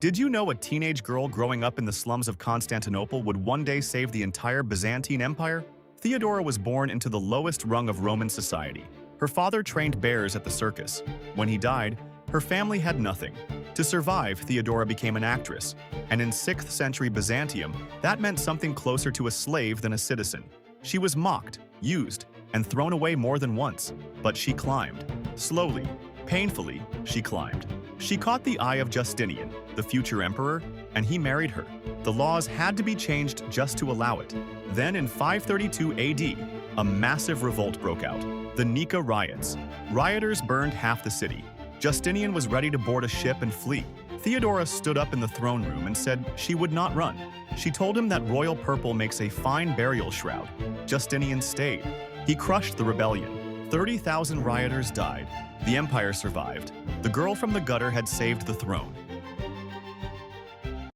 Did you know a teenage girl growing up in the slums of Constantinople would one day save the entire Byzantine Empire? Theodora was born into the lowest rung of Roman society. Her father trained bears at the circus. When he died, her family had nothing. To survive, Theodora became an actress, and in 6th century Byzantium, that meant something closer to a slave than a citizen. She was mocked, used, and thrown away more than once, but she climbed. Slowly, painfully, she climbed. She caught the eye of Justinian, the future emperor, and he married her. The laws had to be changed just to allow it. Then in 532 AD, a massive revolt broke out, the Nika riots. Rioters burned half the city. Justinian was ready to board a ship and flee. Theodora stood up in the throne room and said she would not run. She told him that royal purple makes a fine burial shroud. Justinian stayed. He crushed the rebellion. 30,000 rioters died. The empire survived. The girl from the gutter had saved the throne.